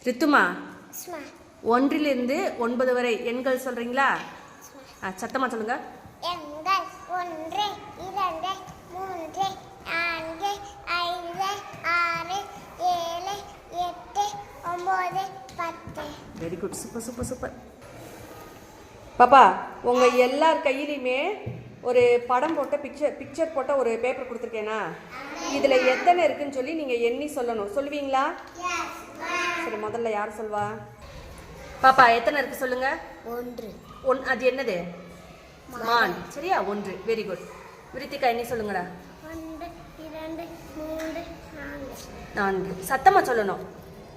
ரித்துமா, 1 to 9 வரை எண்கள் சொல்றீங்களா? சத்தமா சொல்லுங்க. எண்கள் 1 2 3 4 5 6 7 8 9 10. Very good, super super super. பாப்பா, உங்க எல்லார் கையிலையுமே ஒரு படம் போட்ட பிக்சர் போட்ட ஒரு பேப்பர் கொடுத்துருக்கேனா? இதுல எத்தனை இருக்குன்னு சொல்லி நீங்க எண்ணி சொல்லணும். சொல்லுவீங்களா? சரி, முதல்ல யார் சொல்வா? பாப்பா, எத்தனை இருக்கு சொல்லுங்க. 1. அது என்னது? மான். சரியா? 1. Very good. விருத்திகா, எண்ணி சொல்லுங்கடா. 1 2 3 4. சத்தமா சொல்லணும்.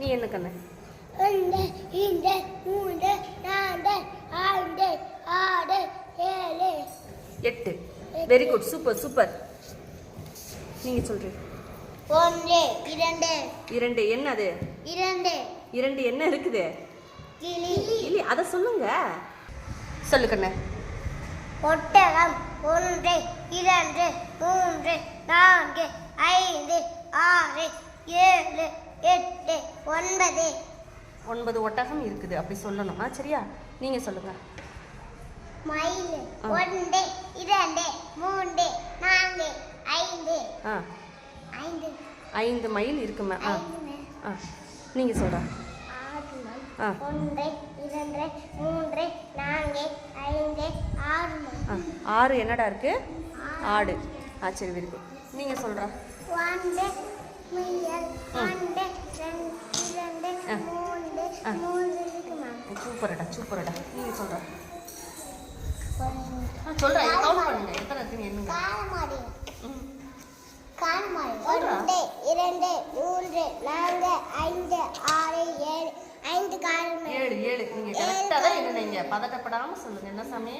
நீ என்ன கண்ணு? 1 2 3 4 5 6 7 8. Very good, super super. நீங்க சொல்றீங்க. 1 2 2 என்னது? 2 என்ன இருக்குது? கிளி. இல்ல, அத சொல்லுங்க. சொல்லு கண்ணு. ஒட்டகம். 1 2 3 4 5 6 7 8 9. 9 ஒட்டகம் இருக்குது அப்படி சொல்லணும். சரியா? நீங்க சொல்லுங்க. மயில். 1 2 3 4 5 5 மயில் இருக்குமே. நீங்க சொல்ற. 1 2 3 4 5 6. 6 என்னடா இருக்கு? ஆடு. சரி, வெரி குட். நீங்க சொல்ற. 1 முயல். 1 2 3 இருக்குமா? சூப்பரடா. நீங்க சொல்ற. சொல்ற. கவுண்ட் பண்ணுங்க. எத்தனை இருக்குன்னு எண்ணுங்க. கால்மாரி. 1 2 3 4 5 6 7 5 கால்மாரி. 7. நீங்க கரெக்டா தான் எண்ணுனீங்க. பதட்டப்படாம சொல்லுங்க. என்ன சாமி?